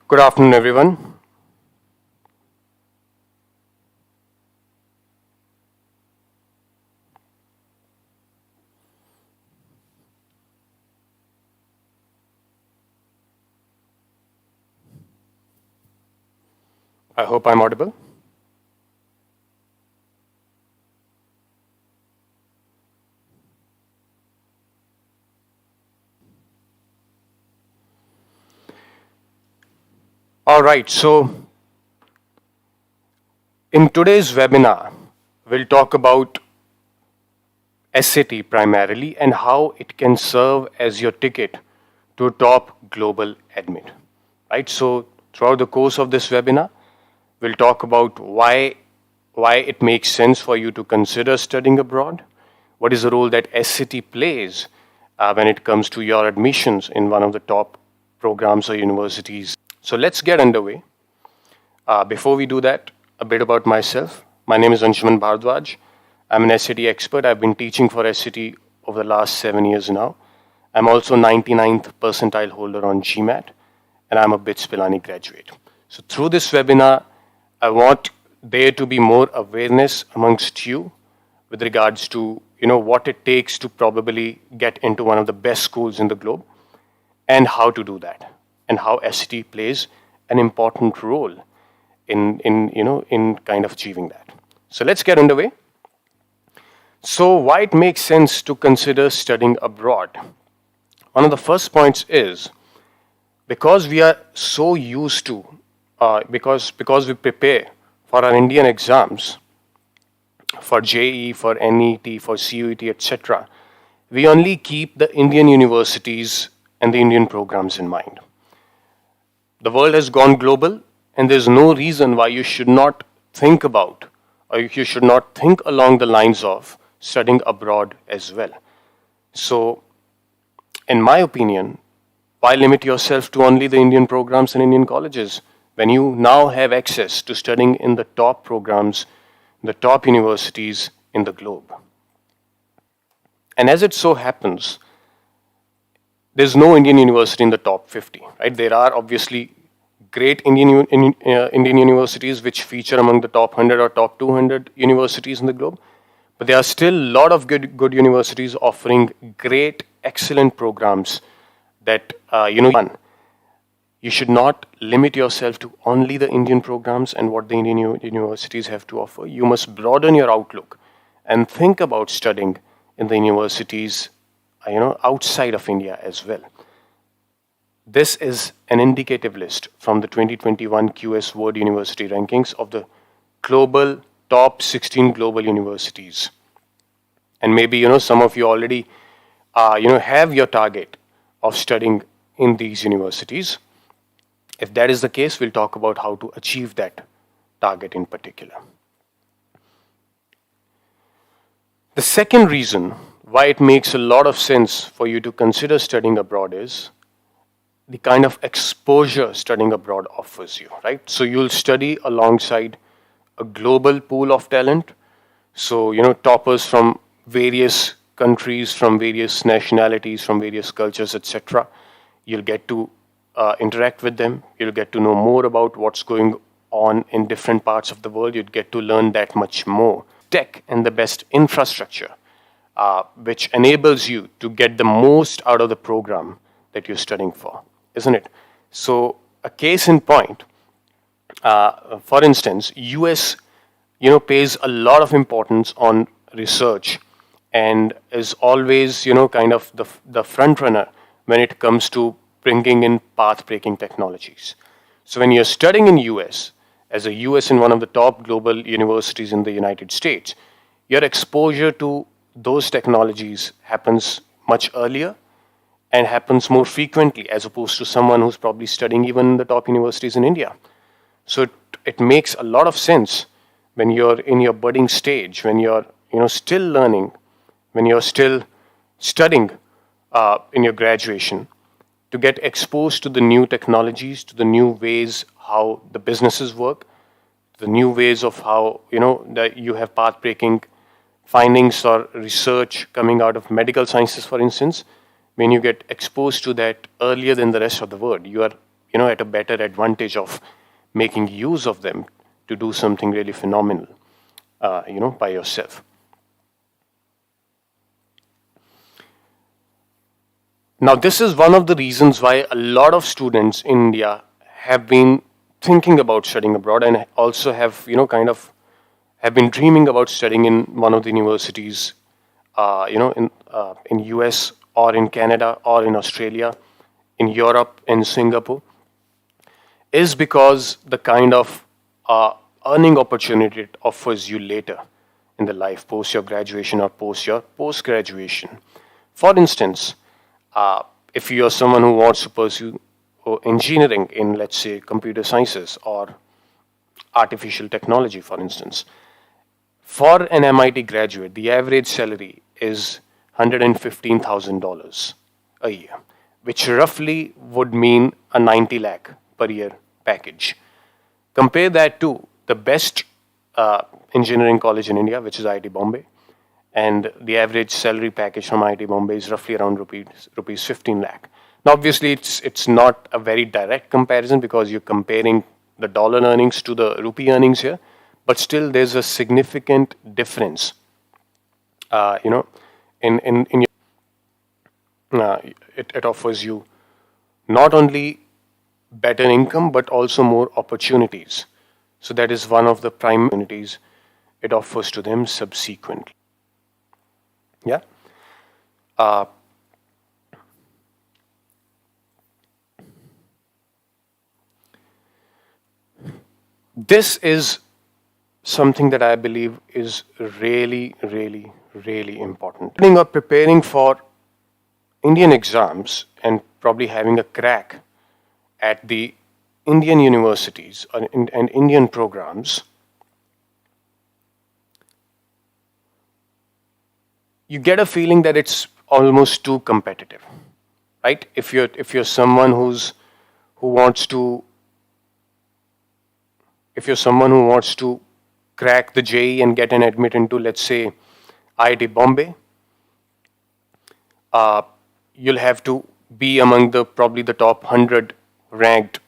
Good afternoon, everyone. I hope I'm audible. All right, so in today's webinar, we'll talk about SAT primarily and how it can serve as your ticket to a top global admit. Right? So throughout the course of this webinar, we'll talk about why it makes sense for you to consider studying abroad, what is the role that SAT plays when it comes to your admissions in one of the top programs or universities. So let's get underway. Before we do that, a bit about myself. My name is Anshuman Bhardwaj. I'm an SAT expert. I've been teaching for SAT over the last 7 years now. I'm also 99th percentile holder on GMAT, and I'm a BITS Pilani graduate. So through this webinar, I want there to be more awareness amongst you with regards to what it takes to probably get into one of the best schools in the globe, and how to do that, and how SAT plays an important role in kind of achieving that. So let's get underway. So why it makes sense to consider studying abroad? One of the first points is because we are so used to because we prepare for our Indian exams, for JEE, for NET, for CUET, etc. We only keep the Indian universities and the Indian programs in mind. The world has gone global, and there's no reason why you should not think about, or you should not think along the lines of studying abroad as well. So, in my opinion, why limit yourself to only the Indian programs and Indian colleges when you now have access to studying in the top programs, the top universities in the globe? And as it so happens, there's no Indian university in the top 50, right? There are obviously great Indian universities which feature among the top 100 or top 200 universities in the globe, but there are still a lot of good universities offering great, excellent programs that you should not limit yourself to only the Indian programs and what the Indian universities have to offer. You must broaden your outlook and think about studying in the universities outside of India as well. This is an indicative list from the 2021 QS World University Rankings of the global top 16 global universities. And maybe some of you already have your target of studying in these universities. If that is the case, we'll talk about how to achieve that target in particular. The second reason why it makes a lot of sense for you to consider studying abroad is the kind of exposure studying abroad offers you, right? So you'll study alongside a global pool of talent. So, toppers from various countries, from various nationalities, from various cultures, etc. You'll get to interact with them. You'll get to know more about what's going on in different parts of the world. You'd get to learn that much more. Tech and the best infrastructure, which enables you to get the most out of the program that you're studying for, isn't it? So a case in point, for instance, US, pays a lot of importance on research and is always, kind of the front runner when it comes to bringing in path-breaking technologies. So when you're studying in US, as a US in one of the top global universities in the United States, your exposure to those technologies happens much earlier and happens more frequently as opposed to someone who's probably studying even in the top universities in India. So it makes a lot of sense when you're in your budding stage, when you're still learning, when you're still studying in your graduation, to get exposed to the new technologies, to the new ways how the businesses work, the new ways of how that you have path-breaking findings or research coming out of medical sciences, for instance. When you get exposed to that earlier than the rest of the world, you are at a better advantage of making use of them to do something really phenomenal, by yourself. Now, this is one of the reasons why a lot of students in India have been thinking about studying abroad, and also have, have been dreaming about studying in one of the universities, in US or in Canada or in Australia, in Europe, in Singapore, is because the kind of earning opportunity it offers you later in the life, post your graduation or post your post graduation. For instance, if you're someone who wants to pursue engineering in, let's say, computer sciences or artificial technology, for instance, for an MIT graduate, the average salary is $115,000 a year, which roughly would mean a 90 lakh per year package. Compare that to the best engineering college in India, which is IIT Bombay, and the average salary package from IIT Bombay is roughly around rupees 15 lakh. Now, obviously, it's not a very direct comparison because you're comparing the dollar earnings to the rupee earnings here, but still there's a significant difference. In your, it offers you not only better income but also more opportunities. So that is one of the prime opportunities it offers to them subsequently. Yeah. This is something that I believe is really, really, really important. Preparing for Indian exams and probably having a crack at the Indian universities and Indian programs, you get a feeling that it's almost too competitive, right? If you're someone who wants to crack the JEE and get an admit into, let's say, IIT Bombay, you'll have to be among probably the top 100 ranked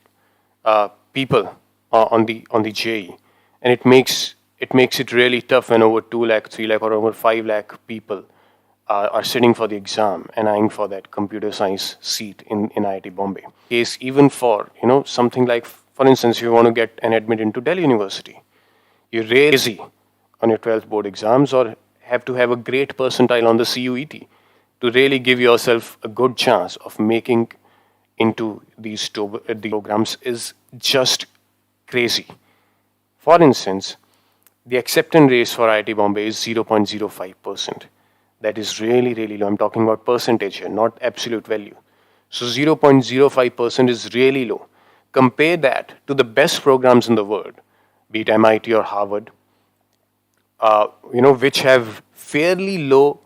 people on the JEE, and it makes it really tough when over 2 lakh, 3 lakh, or over 5 lakh people are sitting for the exam and eyeing for that computer science seat in IIT Bombay. Case even for something like, for instance, if you want to get an admit into Delhi University, you're really easy on your 12th board exams, or have to have a great percentile on the CUET to really give yourself a good chance of making into these programs is just crazy. For instance, the acceptance rate for IIT Bombay is 0.05%. That is really, really low. I'm talking about percentage here, not absolute value. So 0.05% is really low. Compare that to the best programs in the world, be it MIT or Harvard, which have fairly low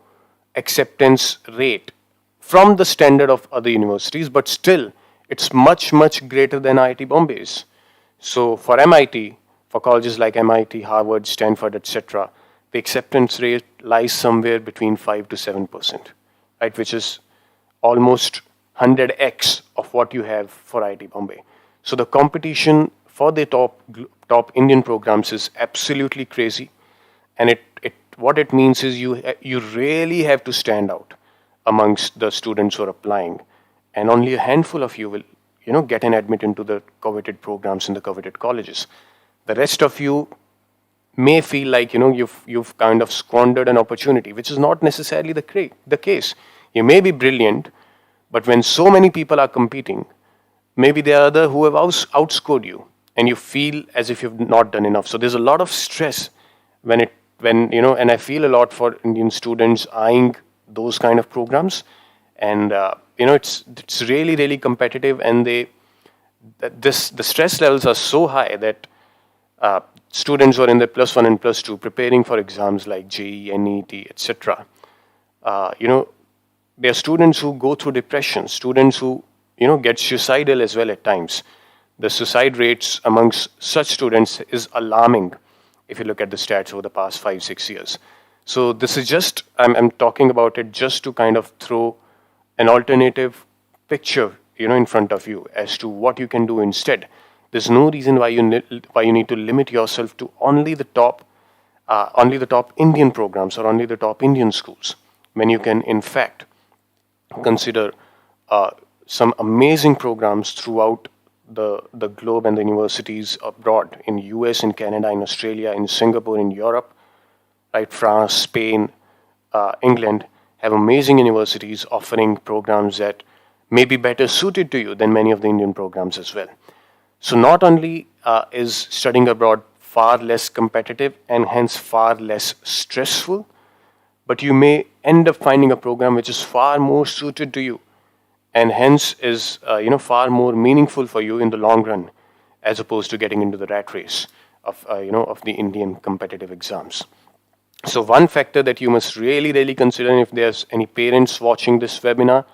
acceptance rate from the standard of other universities, but still it's much, much greater than IIT Bombay's. So for MIT, for colleges like MIT, Harvard, Stanford, etc., the acceptance rate lies somewhere between 5 to 7%, right, which is almost 100x of what you have for IIT Bombay. So the competition for the top Indian programs is absolutely crazy, and what it means is you really have to stand out amongst the students who are applying, and only a handful of you will get an admit into the coveted programs in the coveted colleges. The rest of you may feel like you've kind of squandered an opportunity, which is not necessarily the case. You may be brilliant, but when so many people are competing, maybe there are others who have outscored you, and you feel as if you've not done enough. So there's a lot of stress when and I feel a lot for Indian students eyeing those kind of programs, and it's really, really competitive, and the stress levels are so high that students who are in their +1 and +2 preparing for exams like JEE, NET, etc. There are students who go through depression, students who get suicidal as well at times. The suicide rates amongst such students is alarming if you look at the stats over the past 5-6 years. So this is just, I'm talking about it just to kind of throw an alternative picture in front of you as to what you can do instead. There's no reason why you need to limit yourself to only the top Indian programs or only the top Indian schools, when you can in fact consider some amazing programs throughout the globe and the universities abroad in US, in Canada, in Australia, in Singapore, in Europe, right? France, Spain, England have amazing universities offering programs that may be better suited to you than many of the Indian programs as well. So not only is studying abroad far less competitive and hence far less stressful, but you may end up finding a program which is far more suited to you and hence is far more meaningful for you in the long run, as opposed to getting into the rat race of the Indian competitive exams. So one factor that you must really consider, and if there's any parents watching this webinar,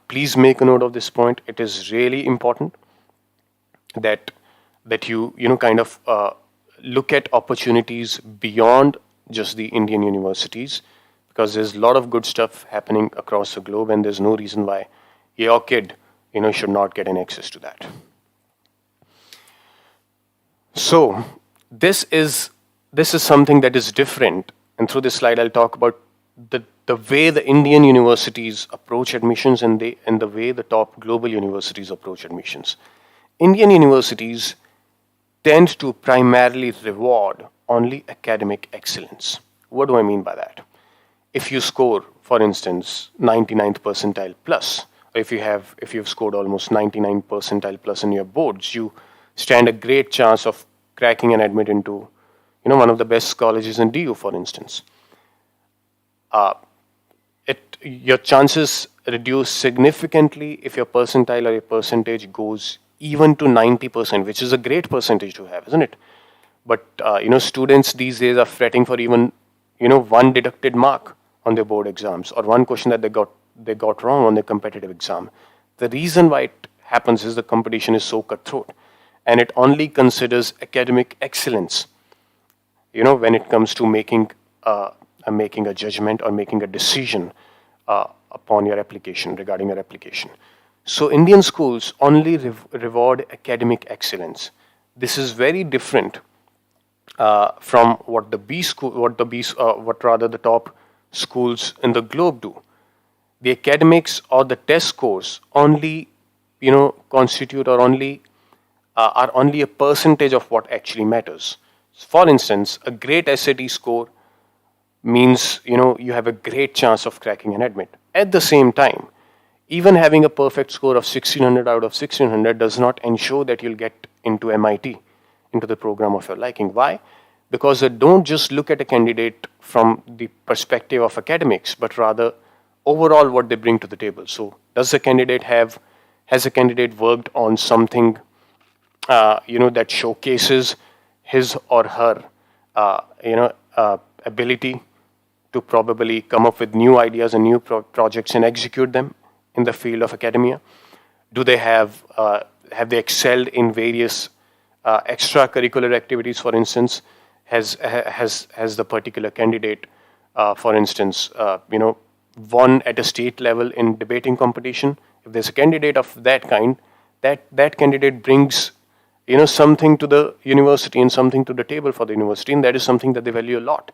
please make a note of this point. It is really important that you kind of look at opportunities beyond just the Indian universities, because there's a lot of good stuff happening across the globe, and there's no reason why your kid should not get an access to that. So this is something that is different, and through this slide I'll talk about the way the Indian universities approach admissions and the way the top global universities approach admissions. Indian universities tend to primarily reward only academic excellence. What do I mean by that? If you score, for instance, 99th percentile plus, or if you've scored almost 99 percentile plus in your boards, you stand a great chance of cracking an admit into one of the best colleges in DU, for instance. Your chances reduce significantly if your percentile or your percentage goes even to 90%, which is a great percentage to have, isn't it? But students these days are fretting for even one deducted mark on their board exams, or one question that they got wrong on their competitive exam. The reason why it happens is the competition is so cutthroat, and it only considers academic excellence when it comes to making a judgment or making a decision upon your application, regarding your application. So Indian schools only reward academic excellence. This is very different from what the top schools in the globe do. The academics or the test scores only constitute or only are only a percentage of what actually matters. For instance, a great SAT score means you have a great chance of cracking an admit. At the same time, even having a perfect score of 1600 out of 1600 does not ensure that you'll get into MIT, into the program of your liking. Why? Because they don't just look at a candidate from the perspective of academics, but rather overall what they bring to the table. So has a candidate worked on something that showcases his or her ability to probably come up with new ideas and new projects and execute them in the field of academia? Do they have they excelled in various extracurricular activities? For instance, has the particular candidate, for instance, won at a state level in debating competition? If there's a candidate of that kind, that candidate brings something to the university and something to the table for the university, and that is something that they value a lot.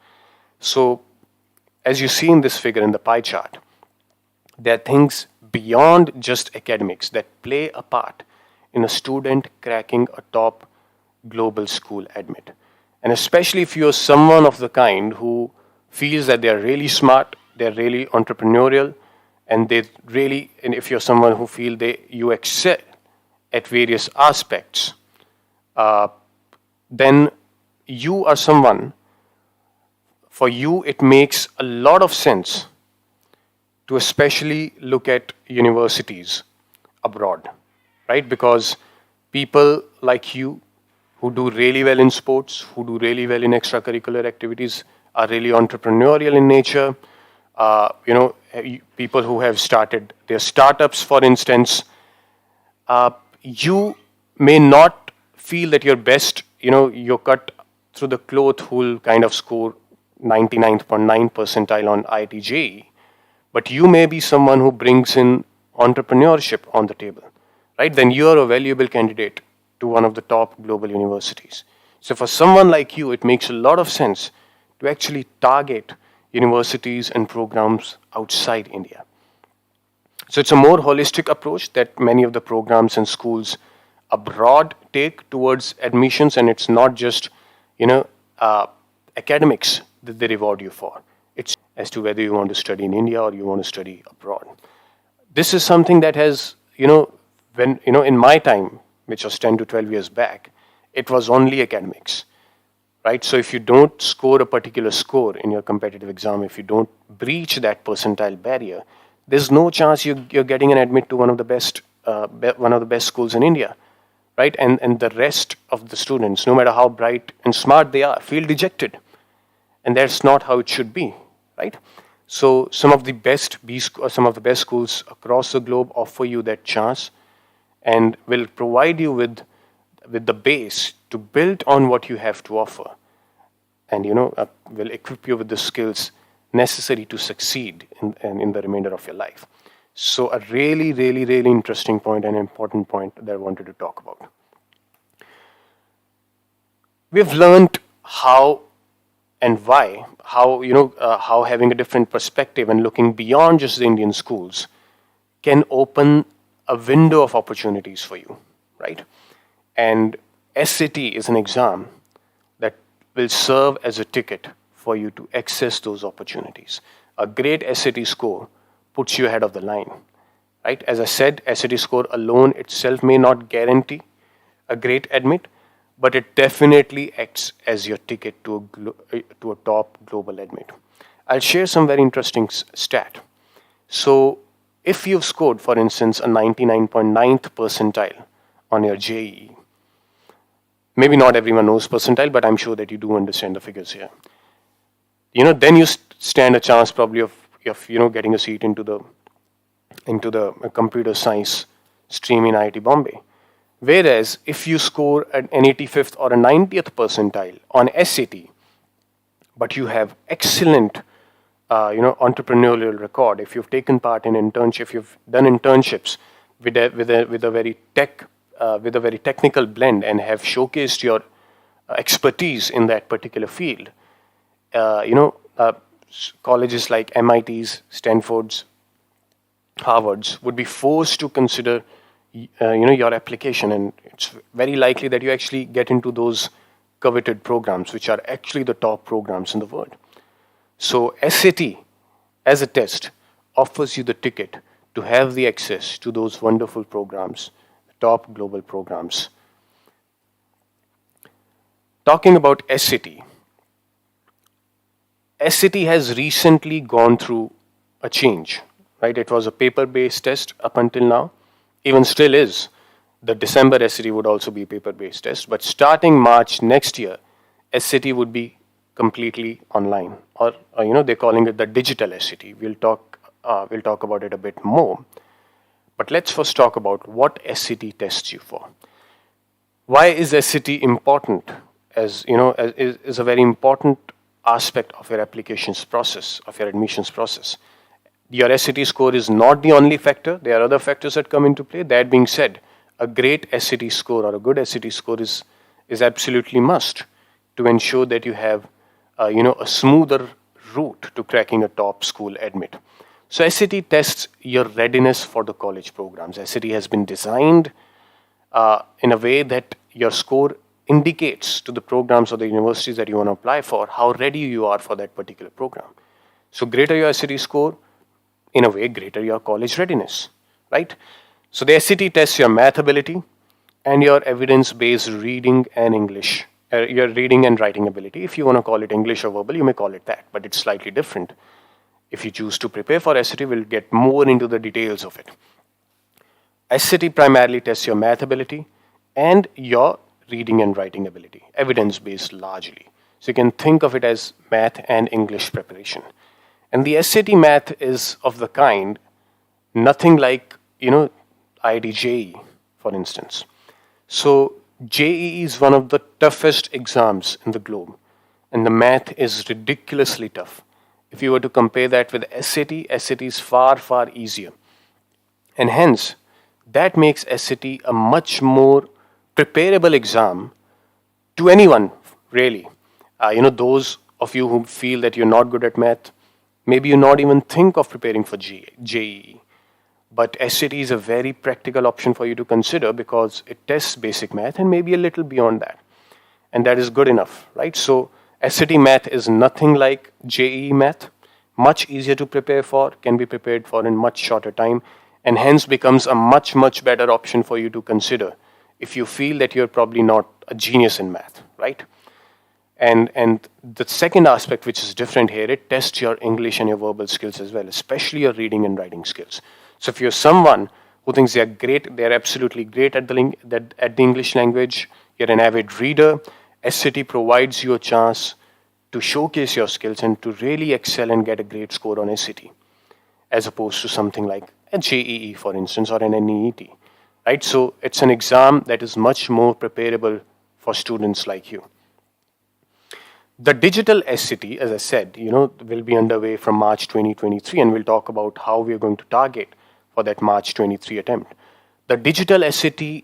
So as you see in this figure in the pie chart, there are things beyond just academics that play a part in a student cracking a top global school admit. And especially if you're someone of the kind who feels that they're really smart, they're really entrepreneurial, and if you're someone who feels you excel at various aspects, then you are someone, for you it makes a lot of sense to especially look at universities abroad, right? Because people like you who do really well in sports, who do really well in extracurricular activities, are really entrepreneurial in nature. People who have started their startups, for instance, you may not feel that you're best, you're cut through the cloth who will kind of score 99.9 percentile on IIT JEE, but you may be someone who brings in entrepreneurship on the table, right, then you are a valuable candidate to one of the top global universities. So for someone like you, it makes a lot of sense to actually target universities and programs outside India. So it's a more holistic approach that many of the programs and schools abroad take towards admissions, and it's not just, you know, academics that they reward you for. It's as to whether you want to study in India or you want to study abroad. This is something that has, in my time, which was 10 to 12 years back, it was only academics, right? So if you don't score a particular score in your competitive exam, if you don't breach that percentile barrier, there's no chance you're getting an admit to one of the best schools in India, right? And the rest of the students, no matter how bright and smart they are, feel dejected, and that's not how it should be, right? So some of the best schools across the globe offer you that chance, and will provide you with the base to build on what you have to offer, and will equip you with the skills necessary to succeed in the remainder of your life. So a really, really, really interesting point and important point that I wanted to talk about. We've learned how and why, how having a different perspective and looking beyond just the Indian schools can open a window of opportunities for you, right? And SAT is an exam that will serve as a ticket for you to access those opportunities. A great SAT score puts you ahead of the line, right? As I said, SAT score alone itself may not guarantee a great admit, but it definitely acts as your ticket to a top global admit. I'll share some very interesting stat. So if you've scored, for instance, a 99.9th percentile on your JEE, maybe not everyone knows percentile, but I'm sure that you do understand the figures here. Then you stand a chance probably of getting a seat into the computer science stream in IIT Bombay. Whereas if you score an 85th or a 90th percentile on SAT, but you have excellent entrepreneurial record, if you've taken part in internship, if you've done internships with a very technical blend and have showcased your expertise in that particular field, colleges like MIT's, Stanford's, Harvard's would be forced to consider your application, and it's very likely that you actually get into those coveted programs, which are actually the top programs in the world. So SAT as a test offers you the ticket to have the access to those wonderful programs, top global programs. Talking about SAT has recently gone through a change, right? It was a paper-based test up until now, even still is. The December SAT would also be a paper-based test, but starting March next year, SAT would be completely online, or they're calling it the digital SAT. We'll talk about it a bit more, but let's first talk about what SAT tests you for. Why is SAT important? Is a very important aspect of your applications process, of your admissions process. Your SAT score is not the only factor. There are other factors that come into play. That being said, a great SAT score or a good SAT score is absolutely must to ensure that you have a smoother route to cracking a top school admit. So SAT tests your readiness for the college programs. SAT has been designed in a way that your score indicates to the programs or the universities that you want to apply for how ready you are for that particular program. So greater your SAT score, in a way, greater your college readiness, right? So the SAT tests your math ability and your evidence-based reading and English, your reading and writing ability. If you want to call it English or verbal, you may call it that, but it's slightly different. If you choose to prepare for SAT, we'll get more into the details of it. SAT primarily tests your math ability and your reading and writing ability, evidence-based largely. So you can think of it as math and English preparation. And the SAT math is of the kind, nothing like, IIT JEE, for instance. So JEE is one of the toughest exams in the globe, and the math is ridiculously tough. If you were to compare that with SAT, SAT is far, far easier. And hence, that makes SAT a much more preparable exam to anyone, really. Those of you who feel that you're not good at math, maybe you not even think of preparing for JEE. But SAT is a very practical option for you to consider because it tests basic math and maybe a little beyond that. And that is good enough, right? So SAT math is nothing like JEE math, much easier to prepare for, can be prepared for in much shorter time, and hence becomes a much, much better option for you to consider if you feel that you're probably not a genius in math, right? And the second aspect which is different here, it tests your English and your verbal skills as well, especially your reading and writing skills. So if you're someone who thinks they're great, they're absolutely great at the English language, you're an avid reader, SAT provides you a chance to showcase your skills and to really excel and get a great score on SAT, as opposed to something like a JEE, for instance, or an NEET, right? So it's an exam that is much more preparable for students like you. The digital SAT, as I said, will be underway from March 2023, and we'll talk about how we're going to target for that March 23 attempt. The digital SAT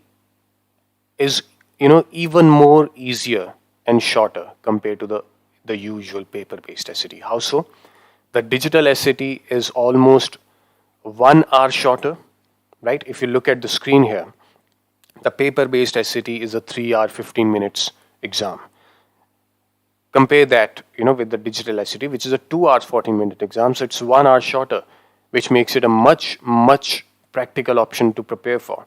is, even more easier and shorter compared to the usual paper-based SAT. How so? The digital SAT is almost 1 hour shorter, right? If you look at the screen here, the paper-based SAT is a 3 hour, 15 minutes exam. Compare that, with the digital SAT, which is a 2 hours, 14-minute exam. So it's 1 hour shorter, which makes it a much, much practical option to prepare for,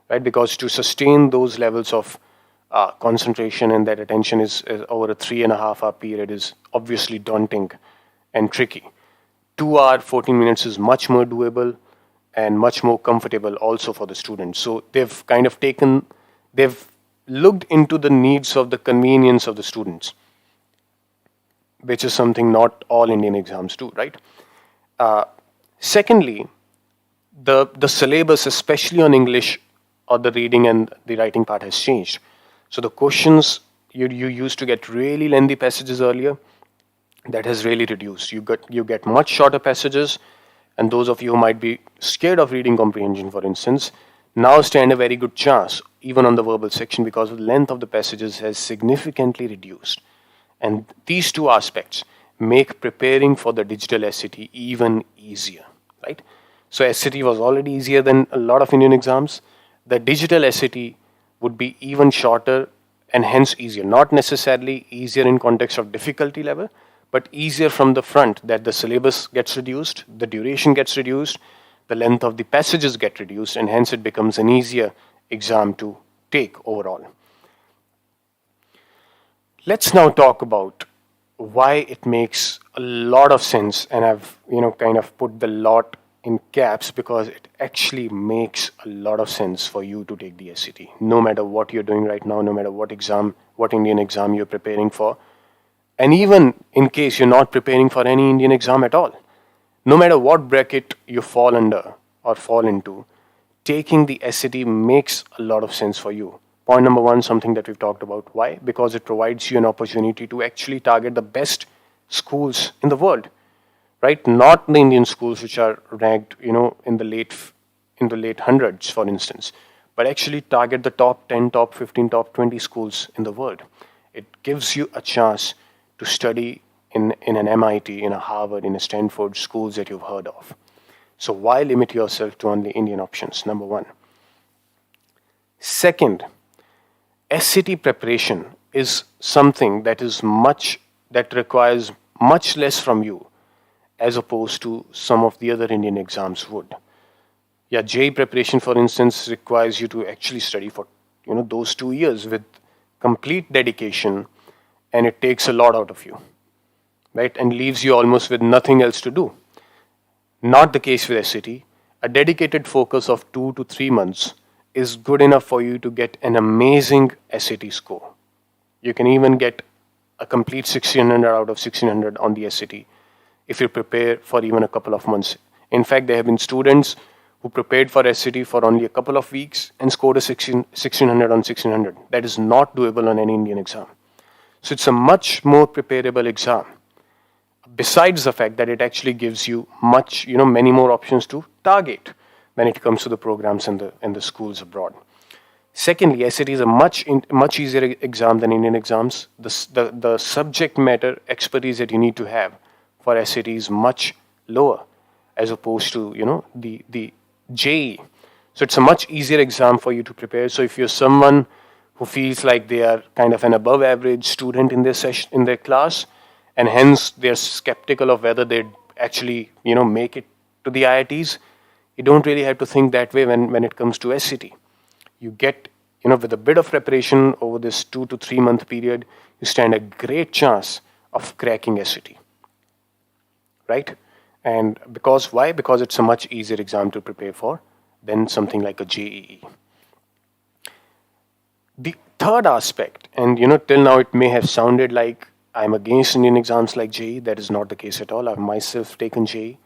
right? Because to sustain those levels of concentration and that attention is over a 3.5 hour period is obviously daunting and tricky. 2 hour, 14 minutes is much more doable and much more comfortable also for the students. So they've looked into the needs of the convenience of the students, which is something not all Indian exams do, right? Secondly, the syllabus, especially on English or the reading and the writing part, has changed. So the questions, you used to get really lengthy passages earlier. That has really reduced. You get much shorter passages, and those of you who might be scared of reading comprehension, for instance, now stand a very good chance, even on the verbal section, because the length of the passages has significantly reduced. And these two aspects make preparing for the digital SAT even easier, right? So SAT was already easier than a lot of Indian exams. The digital SAT would be even shorter and hence easier. Not necessarily easier in context of difficulty level, but easier from the front, that the syllabus gets reduced, the duration gets reduced, the length of the passages get reduced, and hence it becomes an easier exam to take overall. Let's now talk about why it makes a lot of sense, and I've kind of put the lot in caps because it actually makes a lot of sense for you to take the SAT, no matter what you're doing right now, no matter what Indian exam you're preparing for, and even in case you're not preparing for any Indian exam at all, no matter what bracket you fall under or fall into, taking the SAT makes a lot of sense for you. Point number one, something that we've talked about. Why? Because it provides you an opportunity to actually target the best schools in the world, right? Not the Indian schools which are ranked, in the late hundreds, for instance, but actually target the top 10, top 15, top 20 schools in the world. It gives you a chance to study in an MIT, in a Harvard, in a Stanford, schools that you've heard of. So why limit yourself to only Indian options? Number one. Second, SAT preparation is something that requires much less from you as opposed to some of the other Indian exams would. Yeah, JEE preparation, for instance, requires you to actually study for those 2 years with complete dedication, and it takes a lot out of you, right? And leaves you almost with nothing else to do. Not the case with SAT. A dedicated focus of 2 to 3 months is good enough for you to get an amazing SAT score. You can even get a complete 1600 out of 1600 on the SAT if you prepare for even a couple of months. In fact, there have been students who prepared for SAT for only a couple of weeks and scored a 1600 on 1600. That is not doable on any Indian exam. So it's a much more preparable exam. Besides the fact that it actually gives you many more options to target, when it comes to the programs in the schools abroad. Secondly, SAT is a much easier exam than Indian exams. The subject matter expertise that you need to have for SAT is much lower as opposed to the JEE. So it's a much easier exam for you to prepare. So if you're someone who feels like they are kind of an above average student in their class, and hence they're skeptical of whether they'd actually make it to the IITs, you don't really have to think that way when it comes to SAT. You get, with a bit of preparation over this 2 to 3 month period, you stand a great chance of cracking SAT. Right? And why? Because it's a much easier exam to prepare for than something like a JEE. The third aspect, and till now it may have sounded like I'm against Indian exams like JEE. That is not the case at all. I've myself taken JEE,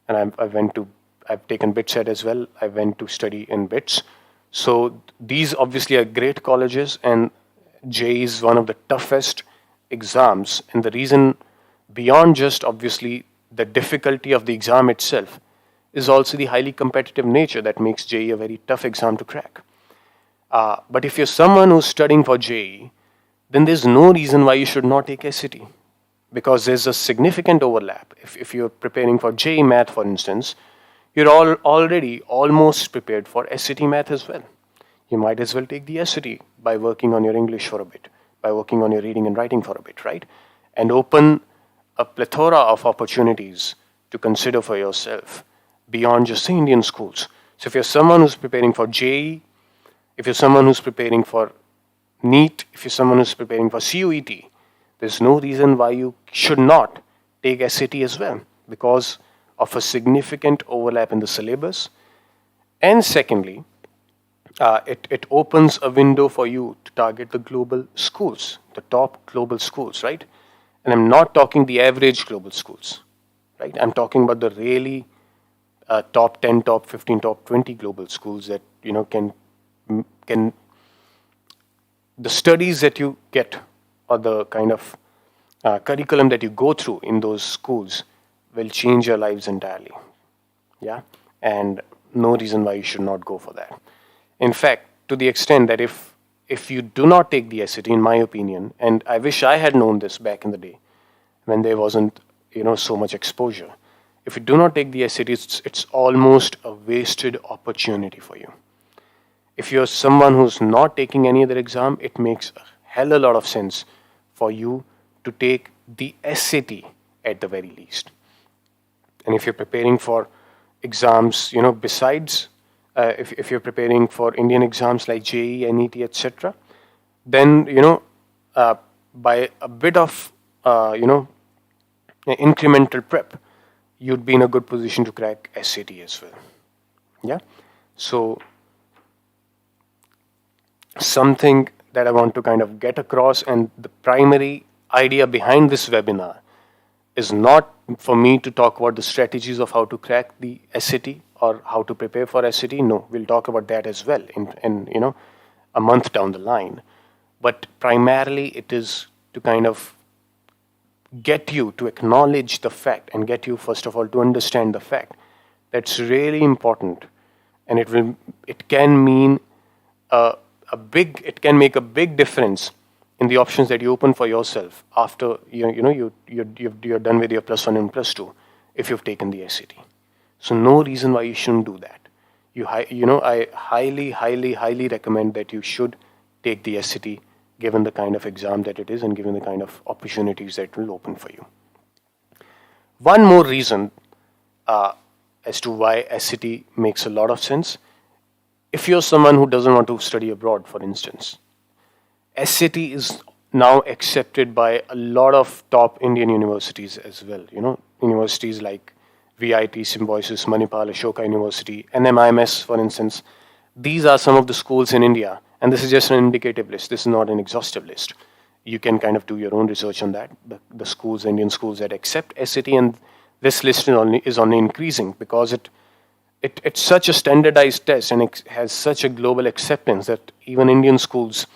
and I've taken BITSET as well. I went to study in BITS. So these obviously are great colleges, and JEE is one of the toughest exams. And the reason, beyond just obviously the difficulty of the exam itself, is also the highly competitive nature that makes JEE a very tough exam to crack. But if you're someone who's studying for JEE, then there's no reason why you should not take SAT, because there's a significant overlap. If you're preparing for JEE Math, for instance, you're already almost prepared for SAT Math as well. You might as well take the SAT by working on your English for a bit, by working on your reading and writing for a bit, right? And open a plethora of opportunities to consider for yourself beyond just the Indian schools. So if you're someone who's preparing for JEE, if you're someone who's preparing for NEET, if you're someone who's preparing for CUET, there's no reason why you should not take SAT as well, because of a significant overlap in the syllabus. And secondly, it opens a window for you to target the global schools, the top global schools, right? And I'm not talking the average global schools, right? I'm talking about the really top 10, top 15, top 20 global schools that can the studies that you get, or the kind of curriculum that you go through in those schools, will change your lives entirely. Yeah, and no reason why you should not go for that. In fact, to the extent that if you do not take the SAT, in my opinion, and I wish I had known this back in the day when there wasn't so much exposure. If you do not take the SAT, it's almost a wasted opportunity for you. If you're someone who's not taking any other exam, it makes a hell of a lot of sense for you to take the SAT at the very least. And if you're preparing for exams, besides, if you're preparing for Indian exams like JEE, NET, etc., then, by a bit of, incremental prep, you'd be in a good position to crack SAT as well. Yeah. So something that I want to kind of get across, and the primary idea behind this webinar is not for me to talk about the strategies of how to crack the SAT or how to prepare for SAT. No, we'll talk about that as well in a month down the line. But primarily it is to kind of get you to acknowledge the fact, and get you first of all to understand the fact that's really important, and it can mean it can make a big difference in the options that you open for yourself after you're done with your +1 and +2 if you've taken the SAT. So no reason why you shouldn't do that. I highly recommend that you should take the SAT, given the kind of exam that it is and given the kind of opportunities that will open for you. One more reason as to why SAT makes a lot of sense. If you're someone who doesn't want to study abroad, for instance, SAT is now accepted by a lot of top Indian universities as well. Universities like VIT, Symbiosis, Manipal, Ashoka University, NMIMS, for instance. These are some of the schools in India, and this is just an indicative list. This is not an exhaustive list. You can kind of do your own research on that. The schools, Indian schools that accept SAT, and this list is only increasing because it's such a standardized test, and it has such a global acceptance that even Indian schools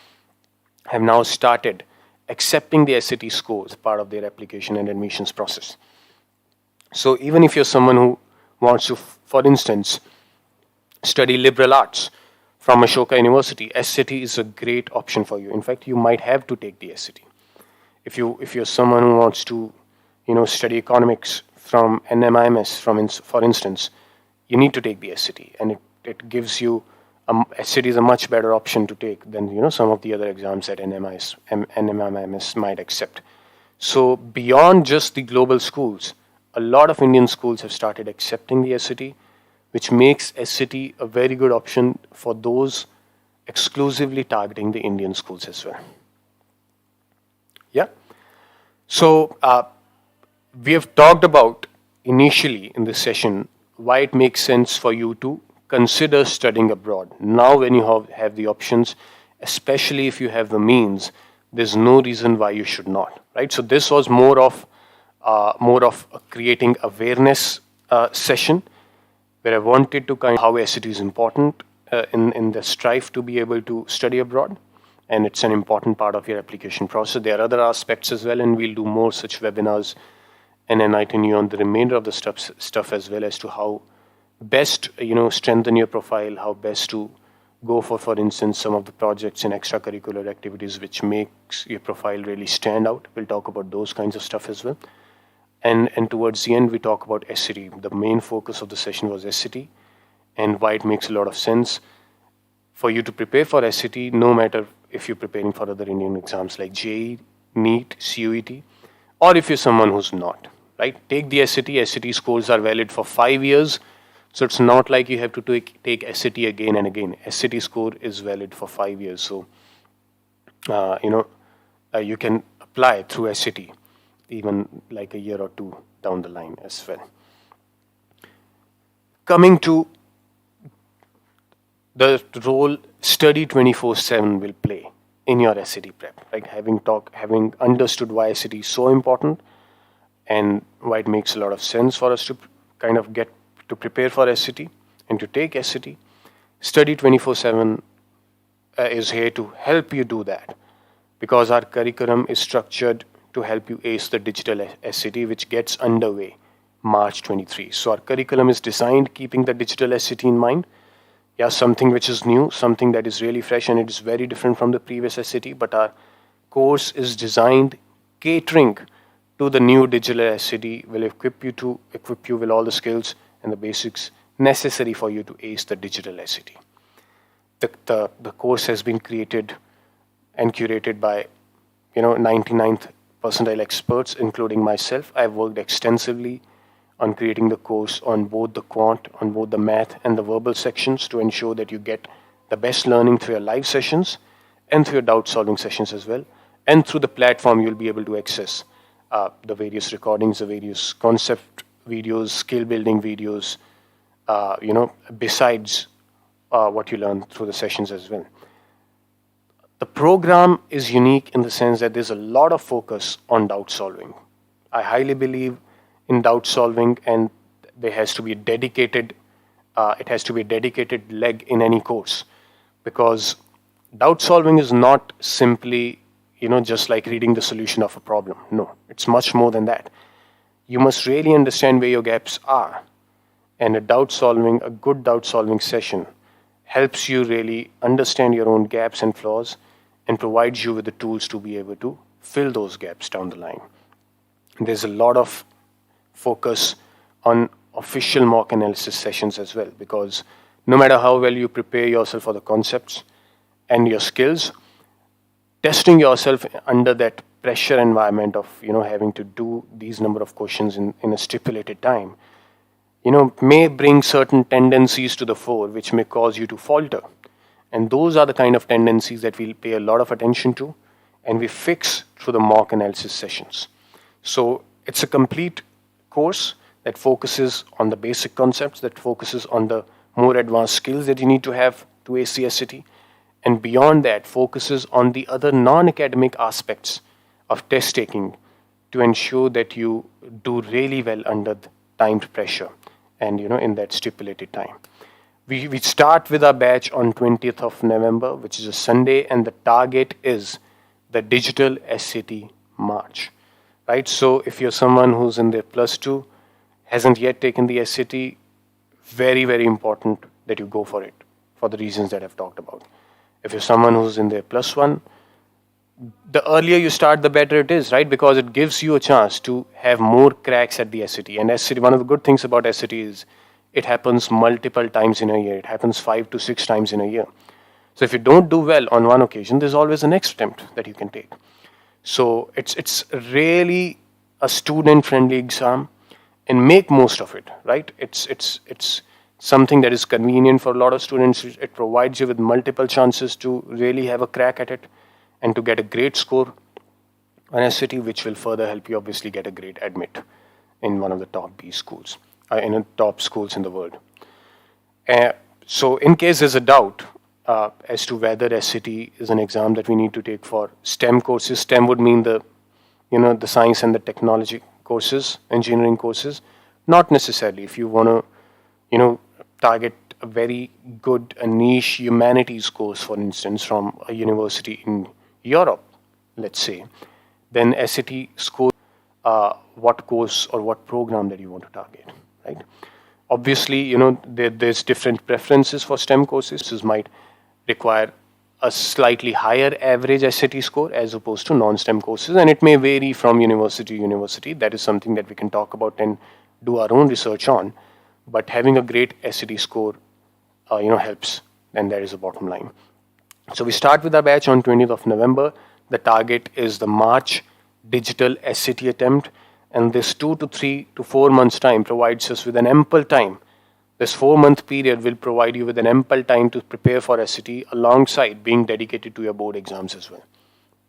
have now started accepting the SAT score as part of their application and admissions process. So even if you're someone who wants to, for instance, Study liberal arts from Ashoka University. SCT is a great option for you. In fact, you might have to take the SCT. If you're someone who wants to, study economics from NMIMS, for instance, you need to take the SCT, and it gives you SCT is a much better option to take than some of the other exams that NMIMS might accept. So beyond just the global schools, a lot of Indian schools have started accepting the SCT, which makes SCT a very good option for those exclusively targeting the Indian schools as well. Yeah. So we have talked about initially in this session why it makes sense for you to consider studying abroad. Now when you have the options, especially if you have the means, there's no reason why you should not, right? So this was more of a creating awareness session, where I wanted to kind of how SCT is important in the strive to be able to study abroad, and it's an important part of your application process. There are other aspects as well, and we'll do more such webinars and enlighten you on the remainder of the stuff as well, as to how best strengthen your profile, how best to go for instance, some of the projects and extracurricular activities which makes your profile really stand out. We'll talk about those kinds of stuff as well. And towards the end, we talk about SCT. The main focus of the session was SCT, and why it makes a lot of sense for you to prepare for SCT, no matter if you're preparing for other Indian exams like JEE, NEET, CUET, or if you're someone who's not, right? Take the SCT. SCT scores are valid for 5 years, so it's not like you have to take SCT again and again. SCT score is valid for 5 years, so you can apply through SCT even like a year or two down the line as well. Coming to the role Study24x7 will play in your SCT prep, right? Having understood why SCT is so important and why it makes a lot of sense for us to kind of get to prepare for SCT and to take SCT, Study24x7 is here to help you do that, because our curriculum is structured to help you ace the digital SCT, which gets underway March 23. So our curriculum is designed keeping the digital SCT in mind. Yeah, something which is new, something that is really fresh, and it is very different from the previous SCT, but our course is designed catering to the new digital SCT, will equip you with all the skills and the basics necessary for you to ace the digital SCT. The course has been created and curated by 99th percentile experts, including myself. I've worked extensively on creating the course on both the quant, on both the math and the verbal sections, to ensure that you get the best learning through your live sessions and through your doubt solving sessions as well. And through the platform, you'll be able to access the various recordings, the various concept videos, skill building videos, besides what you learn through the sessions as well. The program is unique in the sense that there's a lot of focus on doubt solving. I highly believe in doubt solving, and there has to be a dedicated leg in any course, because doubt solving is not simply just like reading the solution of a problem. No, it's much more than that. You must really understand where your gaps are, and a good doubt solving session helps you really understand your own gaps and flaws, and provides you with the tools to be able to fill those gaps down the line. There's a lot of focus on official mock analysis sessions as well, because no matter how well you prepare yourself for the concepts and your skills, testing yourself under that pressure environment of having to do these number of questions in a stipulated time, may bring certain tendencies to the fore which may cause you to falter. And those are the kind of tendencies that we'll pay a lot of attention to, and we fix through the mock analysis sessions. So it's a complete course that focuses on the basic concepts, that focuses on the more advanced skills that you need to have to ace the SCT, and beyond that focuses on the other non-academic aspects of test taking to ensure that you do really well under the timed pressure and in that stipulated time. We start with our batch on 20th of November, which is a Sunday, and the target is the digital SCT March, right? So if you're someone who's in their +2, hasn't yet taken the SCT, very, very important that you go for it for the reasons that I've talked about. If you're someone who's in their +1, the earlier you start, the better it is, right? Because it gives you a chance to have more cracks at the SAT. And SAT, one of the good things about SAT is it happens multiple times in a year. It happens 5 to 6 times in a year. So if you don't do well on one occasion, there's always a next attempt that you can take. So it's really a student-friendly exam, and make most of it, right? It's something that is convenient for a lot of students. It provides you with multiple chances to really have a crack at it and to get a great score on SAT, which will further help you obviously get a great admit in one of the top B schools, in the top schools in the world. So in case there's a doubt as to whether SAT is an exam that we need to take for STEM courses, STEM would mean the science and the technology courses, engineering courses. Not necessarily. If you want to, target a very good niche humanities course, for instance, from a university in Europe, let's say, then SAT score what course or what program that you want to target, right? Obviously, there's different preferences for STEM courses. This might require a slightly higher average SAT score as opposed to non-STEM courses, and it may vary from university to university. That is something that we can talk about and do our own research on. But having a great SAT score, helps, and that is the bottom line. So we start with our batch on 20th of November. The target is the March digital SAT attempt, and this 2 to 3 to 4 months time provides us with an ample time. This 4-month period will provide you with an ample time to prepare for SAT alongside being dedicated to your board exams as well,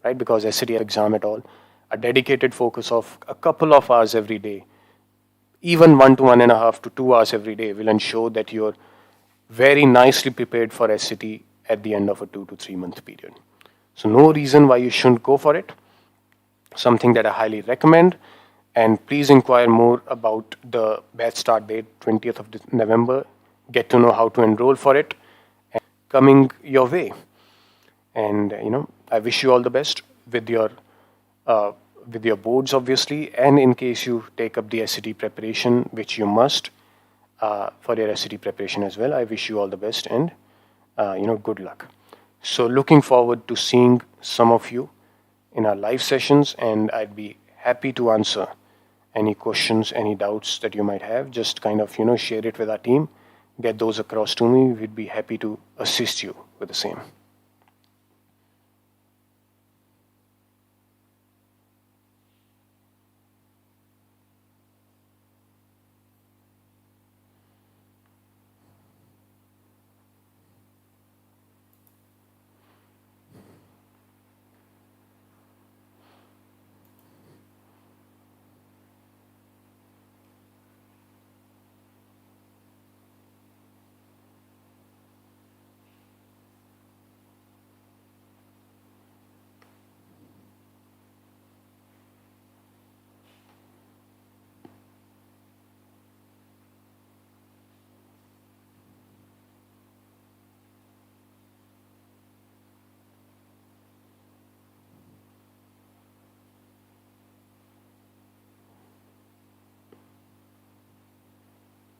right? Because SAT exam at all, a dedicated focus of a couple of hours every day, even 1 to 1.5 to 2 hours every day, will ensure that you're very nicely prepared for SAT at the end of a 2 to 3 month period. So no reason why you shouldn't go for it. Something that I highly recommend. And please inquire more about the batch start date, 20th of November. Get to know how to enroll for it, and coming your way. And I wish you all the best with your boards, obviously, and in case you take up the SAT preparation, which you must for your SAT preparation as well. I wish you all the best and good luck. So looking forward to seeing some of you in our live sessions, and I'd be happy to answer any questions, any doubts that you might have. Just kind of share it with our team, get those across to me. We'd be happy to assist you with the same.